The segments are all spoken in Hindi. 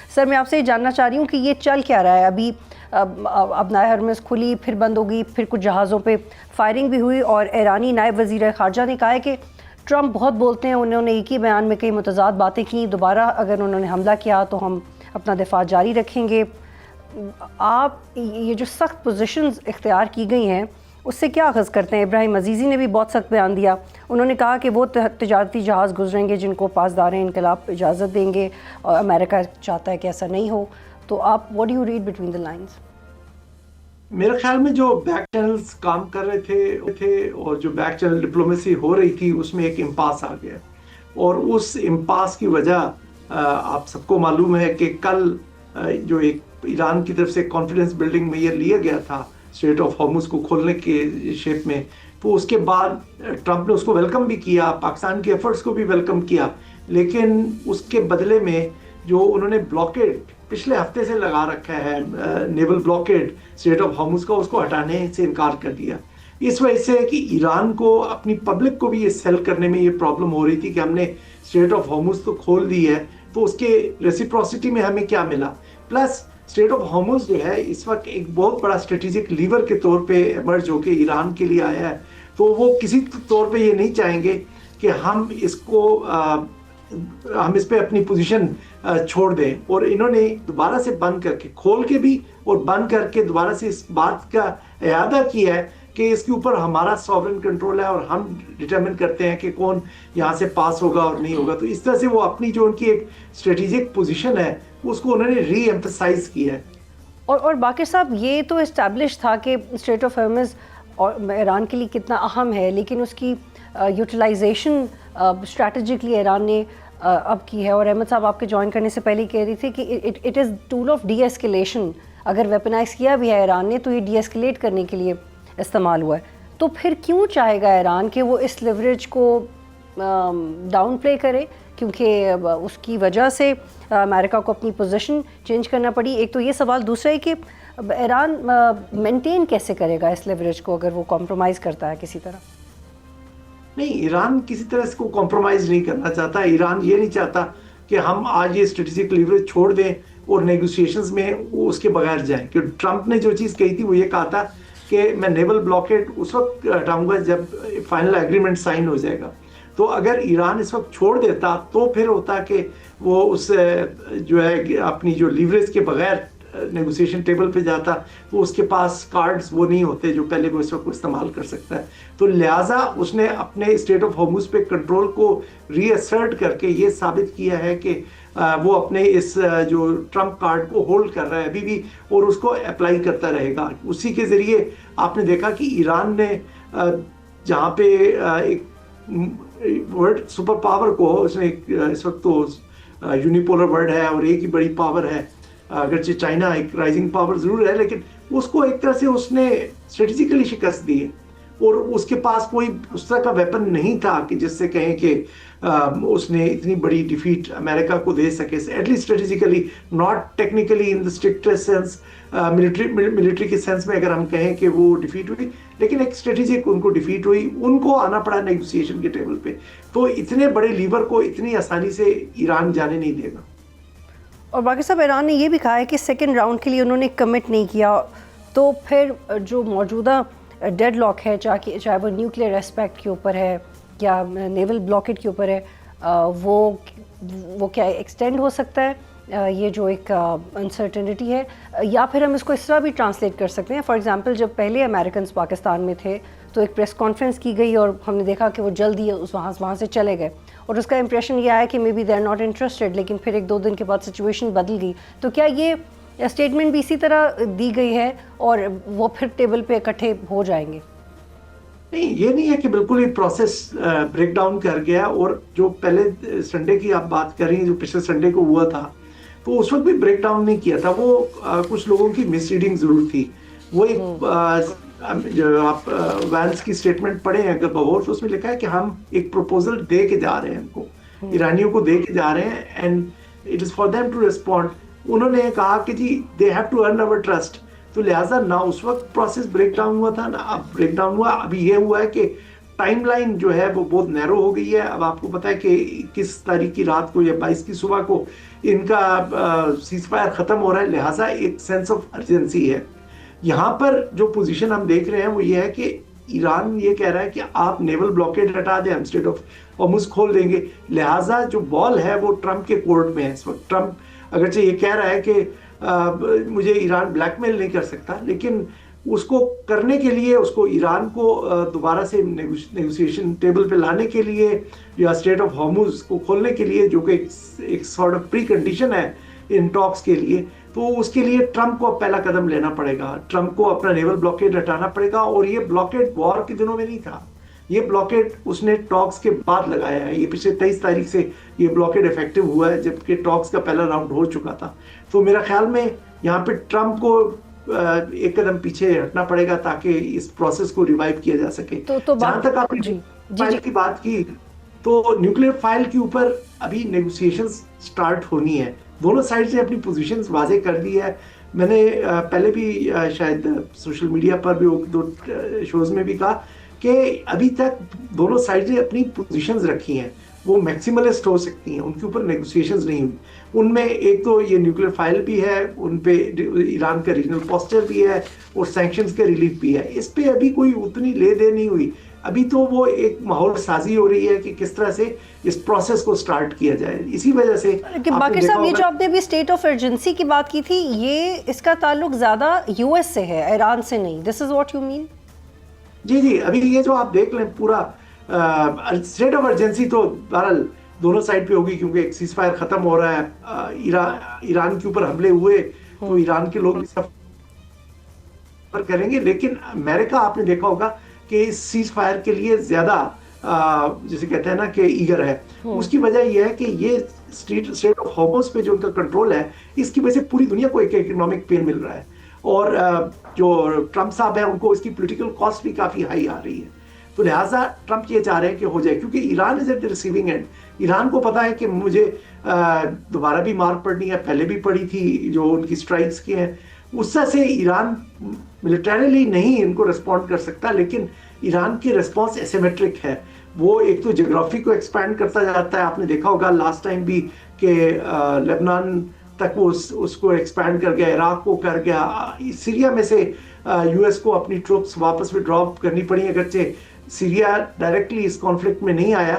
सर मैं आपसे ये जानना चाह रही हूँ कि ये चल क्या रहा है अभी? अब नाय हरमुज़ खुली, फिर बंद होगी, फिर कुछ जहाज़ों पे फायरिंग भी हुई और ईरानी नायब वज़ीर ख़ारजा ने कहा है कि ट्रंप बहुत बोलते हैं, उन्होंने एक ही बयान में कई मुतज़ाद बातें की, दोबारा अगर उन्होंने हमला किया तो हम अपना दिफा जारी रखेंगे। आप ये जो सख्त पोजीशंस इख्तियार की गई हैं उससे क्या अख़ज़ करते हैं? इब्राहिम अजीज़ी ने भी बहुत सख्त बयान दिया, उन्होंने कहा कि वो तिजारती जहाज़ गुजरेंगे जिनको पासदार इनकलाब इजाज़त देंगे और अमेरिका चाहता है कि ऐसा नहीं हो। तो आप what do you read between the lines? मेरे ख्याल में जो बैक चैनल्स काम कर रहे थे और जो बैक चैनल डिप्लोमेसी हो रही थी उसमें एक इम्पास आ गया और उस इम्पास की वजह आप सबको मालूम है कि कल जो एक ईरान की तरफ से कॉन्फिडेंस बिल्डिंग मेजर लिया गया था स्ट्रेट ऑफ हॉर्मुज़ को खोलने के शेप में, तो उसके बाद ट्रंप ने उसको वेलकम भी किया, पाकिस्तान के एफर्ट्स को भी वेलकम किया, लेकिन उसके बदले में जो उन्होंने ब्लॉकेड पिछले हफ्ते से लगा रखा है naval blockade straight of Hormuz का, उसको हटाने से इनकार कर दिया। इस वजह से कि ईरान को अपनी पब्लिक को भी ये सेल करने में ये प्रॉब्लम हो रही थी कि हमने स्ट्रेट ऑफ हॉर्मुज़ तो खोल दी है, तो उसके रेसिप्रोसिटी में हमें क्या मिला। प्लस स्ट्रेट ऑफ हॉर्मुज़ जो है इस वक्त एक बहुत बड़ा स्ट्रेटेजिक लीवर के तौर पे इमर्ज होकर ईरान के लिए आया है, तो वो किसी तौर पे ये नहीं चाहेंगे कि हम इस पे अपनी पोजीशन छोड़ दें। और इन्होंने दोबारा से बंद करके, खोल के भी और बंद करके दोबारा से इस बात का इरादा किया है कि इसके ऊपर हमारा सॉवरेन कंट्रोल है और हम डिटरमिन करते हैं कि कौन यहाँ से पास होगा और नहीं होगा। तो इस तरह से वो अपनी जो उनकी एक स्ट्रेटेजिक पोजीशन है उसको उन्होंने री एम्फसाइज किया है। और बाकी साहब ये तो इस्टेब्लिश था कि स्ट्रेट ऑफ हॉर्मुज़ और ईरान के लिए कितना अहम है, लेकिन उसकी यूटिलाइजेशन स्ट्रैटेजिकली ईरान ने अब की है। और अहमद साहब आपके ज्वाइन करने से पहले कह रही थी कि it is tool of D escalation. अगर वेपनाइज किया भी है ईरान ने तो ये डी एस्केलेट करने के लिए इस्तेमाल हुआ है। तो फिर क्यों चाहेगा ईरान कि वो इस लिवरेज को डाउन प्ले करे? क्योंकि उसकी वजह से अमेरिका को अपनी पोजीशन चेंज करना पड़ी। एक तो ये सवाल, दूसरा है कि ईरान मेंटेन कैसे करेगा इस लिवरेज को अगर वो कॉम्प्रोमाइज़ करता है किसी तरह? नहीं, ईरान किसी तरह इसको कॉम्प्रोमाइज नहीं करना चाहता। ईरान ये नहीं चाहता कि हम आज ये स्ट्रेटेजिक लीवरेज छोड़ दें और नेगोशिएशंस में उसके बगैर जाएं। क्योंकि ट्रंप ने जो चीज़ कही थी वो ये कहा था कि मैं नेवल ब्लॉकेड उस वक्त हटाऊंगा जब फाइनल एग्रीमेंट साइन हो जाएगा। तो अगर ईरान इस वक्त छोड़ देता तो फिर होता कि वो उस जो है अपनी जो लीवरेज के बगैर नेगोशिएशन टेबल पे जाता, तो उसके पास कार्ड्स वो नहीं होते जो पहले वो इस वक्त इस्तेमाल कर सकता है। तो लिहाजा उसने अपने स्ट्रेट ऑफ हॉर्मुज़ पे कंट्रोल को रीअसर्ट करके ये साबित किया है कि वो अपने इस जो ट्रंप कार्ड को होल्ड कर रहा है अभी भी और उसको अप्लाई करता रहेगा। उसी के ज़रिए आपने देखा कि ईरान ने जहाँ पे एक वर्ल्ड सुपर पावर को उसने इस वक्त तो यूनिपोलर वर्ल्ड है और एक ही बड़ी पावर है, अगरचे चाइना एक राइजिंग पावर जरूर है, लेकिन उसको एक तरह से उसने स्ट्रेटेजिकली शिकस्त दी है और उसके पास कोई उस तरह का वेपन नहीं था कि जिससे कहें कि उसने इतनी बड़ी डिफीट अमेरिका को दे सके, at least strategically, not technically in the strictest sense, military के सेंस में अगर हम कहें कि वो डिफीट हुई, लेकिन एक स्ट्रेटेजिक उनको डिफीट हुई, उनको आना पड़ा नेगोशिएशन के टेबल पे। तो इतने बड़े लीवर को इतनी आसानी से ईरान जाने नहीं देगा। और बाकी साहब ईरान ने ये भी कहा है कि सेकेंड राउंड के लिए उन्होंने कमिट नहीं किया, तो फिर जो मौजूदा डेडलॉक है, चाहे वो न्यूक्लियर एस्पेक्ट के ऊपर है या नेवल ब्लॉकेट के ऊपर है, वो क्या एक्सटेंड हो सकता है? ये जो एक अनसर्टेनिटी है, या फिर हम इसको इस तरह भी ट्रांसलेट कर सकते हैं। फॉर एग्जांपल जब पहले अमेरिकन पाकिस्तान में थे तो एक प्रेस कॉन्फ्रेंस की गई और हमने देखा कि वो जल्दी वहाँ से चले गए और उसका इंप्रेशन ये आया कि may be they are not interested, लेकिन फिर एक दो दिन के बाद सिचुएशन बदल गई। तो क्या ये स्टेटमेंट भी इसी तरह दी गई है और वो फिर टेबल पे इकट्ठे हो जाएंगे? नहीं, ये नहीं है कि बिल्कुल ही प्रोसेस ब्रेक डाउन कर गया। और जो पहले संडे की आप बात कर रही हैं, जो पिछले संडे को हुआ था, तो उस वक्त भी ब्रेक डाउन नहीं किया था। वो कुछ लोगों की मिसरीडिंग जरूर थी। वो एक जो आप वैंस की स्टेटमेंट पढ़े हैं अगर बगौर, तो उसमें लिखा है कि हम एक प्रपोजल दे के जा रहे हैं, उनको ईरानियों को दे के जा रहे हैं and it is for them to respond. उन्होंने कहा कि जी they have to earn our trust. तो लिहाजा ना उस वक्त प्रोसेस ब्रेक डाउन हुआ था ना अब ब्रेक डाउन हुआ। अभी ये हुआ है कि टाइमलाइन जो है वो बहुत नैरो हो गई है। अब आपको पता है कि 21 तारीख की रात को या 22 की सुबह को इनका सीज फायर खत्म हो रहा है, लिहाजा एक सेंस ऑफ अर्जेंसी है। यहाँ पर जो पोजीशन हम देख रहे हैं वो ये है कि ईरान ये कह रहा है कि आप नेवल ब्लॉकेड हटा दें, हम स्ट्रेट ऑफ हॉर्मुज खोल देंगे। लिहाजा जो बॉल है वो ट्रंप के कोर्ट में है इस वक्त। ट्रंप अगरचे ये कह रहा है कि मुझे ईरान ब्लैकमेल नहीं कर सकता, लेकिन उसको करने के लिए उसको ईरान को दोबारा से नेगोशिएशन टेबल पे लाने के लिए या स्ट्रेट ऑफ हॉर्मुज को खोलने के लिए, जो कि एक सॉर्ट ऑफ प्री कंडीशन है इन टॉक्स के लिए, तो उसके लिए ट्रंप को पहला कदम लेना पड़ेगा। ट्रंप को अपना नेवल ब्लॉकेड हटाना पड़ेगा। और ये ब्लॉकेड वॉर के दिनों में नहीं था, ये ब्लॉकेड उसने टॉक्स के बाद लगाया है। ये पिछले 23 तारीख से ये ब्लॉकेड इफेक्टिव हुआ है, जबकि टॉक्स का पहला राउंड हो चुका था। तो मेरा ख्याल में यहाँ पे ट्रंप को एक कदम पीछे हटना पड़ेगा ताकि इस प्रोसेस को रिवाइव किया जा सके। जहां तक आपने फाइल की बात की, तो न्यूक्लियर फाइल के ऊपर अभी नेगोशिएशंस स्टार्ट होनी है। दोनों साइड ने अपनी पोजीशंस वाजे कर दी है। मैंने पहले भी शायद सोशल मीडिया पर भी दो शोज में भी कहा कि अभी तक दोनों साइड ने अपनी पोजीशंस रखी हैं, वो मैक्सिमलिस्ट हो सकती हैं, उनके ऊपर नेगोशिएशंस नहीं हुई। उनमें एक तो ये न्यूक्लियर फाइल भी है, उन पे ईरान का रीजनल पोस्टर भी है और सैंक्शंस का रिलीफ भी है। इस पे अभी कोई उतनी ले दे नहीं हुई। अभी तो वो एक माहौल साजी हो रही है कि किस तरह से इस प्रोसेस को स्टार्ट किया जाए। इसी वजह से बाकिर साहब, ये जो आपने भी स्टेट ऑफ अर्जेंसी की बात की थी, ये इसका ताल्लुक ज्यादा यूएस से है, ईरान से नहीं। This is what you mean? जी जी, अभी ये जो आप देख लें पूरा स्टेट ऑफ अर्जेंसी तो बहरहाल दोनों साइड पे होगी, क्योंकि एक सीज फायर खत्म हो रहा है। ईरान के ऊपर हमले हुए तो ईरान के लोग सफर करेंगे, लेकिन अमेरिका आपने देखा होगा कि इस सीज फायर के लिए ज्यादा जैसे कहते हैं ना कि ईगर है। उसकी वजह यह है कि ये स्टेट ऑफ हॉर्मुज पे जो उनका कंट्रोल है, इसकी वजह से पूरी दुनिया को एक इकोनॉमिक पेन मिल रहा है। और जो ट्रंप साहब है उनको इसकी पॉलिटिकल कॉस्ट भी काफी हाई आ रही है। तो लिहाजा ट्रंप ये चाह रहे हैं कि हो जाए, क्योंकि Iran is at the receiving end. Iran को पता है कि मुझे दोबारा भी मार पड़नी है, पहले भी पड़ी थी जो उनकी स्ट्राइक्स की हैं। उससे से ईरान मिलिटरीली नहीं इनको रिस्पॉन्ड कर सकता, लेकिन ईरान की रिस्पॉन्स एसिमेट्रिक है। वो एक तो ज्योग्राफी को एक्सपैंड करता जाता है। आपने देखा होगा लास्ट टाइम भी कि लेबनान तक वो उसको एक्सपैंड कर गया, इराक को कर गया। सीरिया में से यूएस को अपनी ट्रूप्स वापस विड्रॉ करनी पड़ी, अगरचे सीरिया डायरेक्टली इस कॉन्फ्लिक्ट में नहीं आया,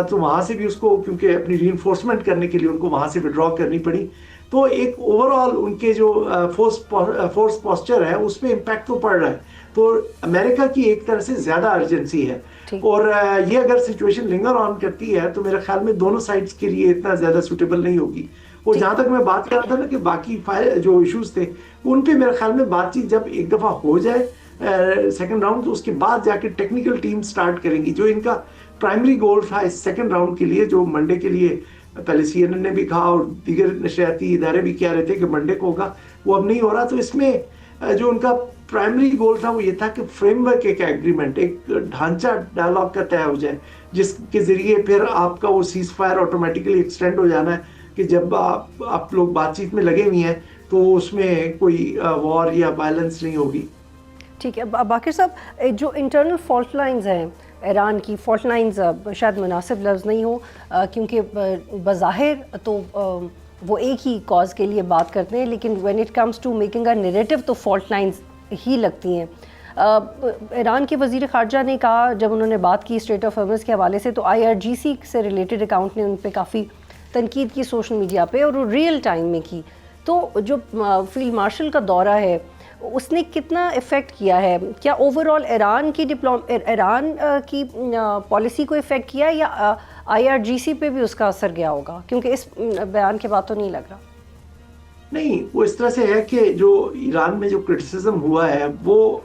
तो वहां से भी उसको, क्योंकि अपनी रीइंफोर्समेंट करने के लिए उनको वहां से विड्रॉ करनी पड़ी। तो एक ओवरऑल उनके जो फोर्स पोस्चर है उसमें इम्पैक्ट तो पड़ रहा है। तो अमेरिका की एक तरह से ज्यादा अर्जेंसी है। और ये अगर सिचुएशन लिंगर ऑन करती है तो मेरे ख्याल में दोनों साइड्स के लिए इतना ज्यादा सुटेबल नहीं होगी। और जहां तक मैं बात कर रहा था ना कि बाकी जो इश्यूज थे, उन पे मेरे ख्याल में बातचीत जब एक दफा हो जाए सेकंड राउंड, तो उसके बाद जाके टेक्निकल टीम स्टार्ट करेंगी। जो इनका प्राइमरी गोल था इस सेकंड राउंड के लिए, जो मंडे के लिए पहले CNN ने भी कहा और दीगर नशरियाती इदारे भी कह रहे थे कि मंडे को होगा, वो अब नहीं हो रहा। तो इसमें जो उनका प्राइमरी गोल था वो ये था कि फ्रेमवर्क, एक एग्रीमेंट, एक ढांचा डायलॉग का तय हो जाए, जिसके जरिए फिर आपका वो सीज फायर ऑटोमेटिकली एक्सटेंड हो जाना है कि जब आप लोग बातचीत में लगे हुए हैं तो उसमें कोई वॉर या वायलेंस नहीं होगी। ठीक है बाकिर साहब, जो इंटरनल फॉल्ट लाइंस हैं ईरान की, फॉल्ट लाइंस शायद मुनासिब लफ्ज़ नहीं हो, क्योंकि बज़ाहिर तो वो एक ही कॉज के लिए बात करते हैं, लेकिन when it comes to making a narrative तो फॉल्ट लाइंस ही लगती हैं। ईरान के वज़ीर ख़ारजा ने कहा, जब उन्होंने बात की स्ट्रेट ऑफ हॉर्मुज़ के हवाले से, तो IRGC से रिलेटेड अकाउंट ने उन पर काफ़ी तनकीद की सोशल मीडिया पे, और वो रियल टाइम में की। तो जो फील्ड मार्शल का दौरा है उसने कितना इफ़ेक्ट किया है? क्या ओवरऑल ईरान की पॉलिसी को इफ़ेक्ट किया, या IRGC पे भी उसका असर गया होगा? क्योंकि इस बयान के बाद तो नहीं लग रहा। नहीं, वो इस तरह से है कि जो ईरान में जो क्रिटिसिज्म हुआ है वो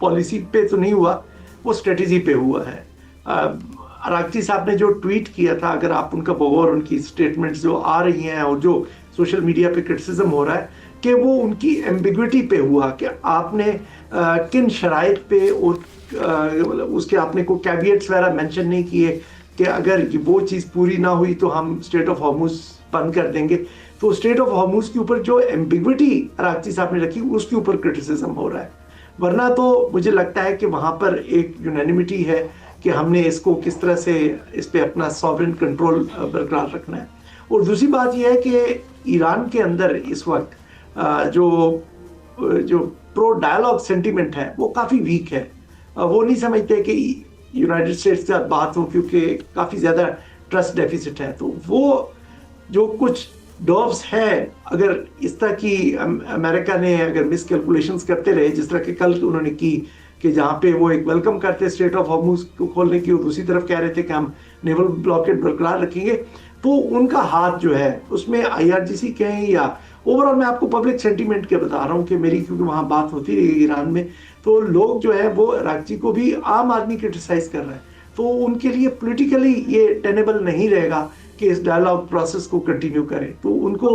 पॉलिसी पे तो नहीं हुआ, वो स्ट्रेटजी पे हुआ है। अरागची साहब ने जो ट्वीट किया था, अगर आप उनका बगौर उनकी स्टेटमेंट्स जो आ रही हैं और जो सोशल मीडिया पे क्रिटिसिज्म हो रहा है, कि वो उनकी एम्बिग्विटी पे हुआ कि आपने किन शराइत पे और उसके आपने कोई कैविएट्स वगैरह मेंशन नहीं किए कि अगर वो चीज़ पूरी ना हुई तो हम स्ट्रेट ऑफ हॉर्मुज़ बंद कर देंगे। तो स्ट्रेट ऑफ हॉर्मुज़ के ऊपर जो एम्बिग्विटी अरागची साहब ने रखी, उसके ऊपर क्रिटिसिज्म हो रहा है। वरना तो मुझे लगता है कि वहाँ पर एक यूनानिमिटी है कि हमने इसको किस तरह से इस पे अपना सॉवरेन कंट्रोल बरकरार रखना है। और दूसरी बात यह है कि ईरान के अंदर इस वक्त जो प्रो डायलॉग सेंटिमेंट है वो काफ़ी वीक है। वो नहीं समझते कि यूनाइटेड स्टेट्स के साथ बात हो, क्योंकि काफ़ी ज़्यादा ट्रस्ट डेफिसिट है। तो वो जो कुछ डॉव्स है, अगर इस तरह की अमेरिका ने अगर मिस कैलकुलेशंस करते रहे जिस तरह के कल उन्होंने की, कि जहाँ पे वो एक वेलकम करते स्ट्रेट ऑफ हॉर्मुज को खोलने की और दूसरी तरफ कह रहे थे कि हम नेवल ब्लॉकेड बरकरार रखेंगे, तो उनका हाथ जो है उसमें IRGC कहें या ओवरऑल मैं आपको पब्लिक सेंटीमेंट के बता रहा हूँ कि मेरी, क्योंकि वहाँ बात होती रही ईरान में, तो लोग जो है वो रागची को भी आम आदमी क्रिटिसाइज कर रहे हैं। तो उनके लिए पॉलिटिकली ये टेनेबल नहीं रहेगा कि इस डायलॉग प्रोसेस को कंटिन्यू करें। तो उनको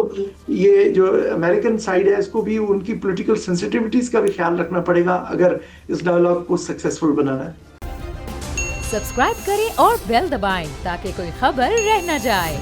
ये जो अमेरिकन साइड है इसको भी उनकी पॉलिटिकल सेंसिटिविटीज का भी ख्याल रखना पड़ेगा अगर इस डायलॉग को सक्सेसफुल बनाना है। सब्सक्राइब करें और बेल दबाएं ताकि कोई खबर रह न जाए।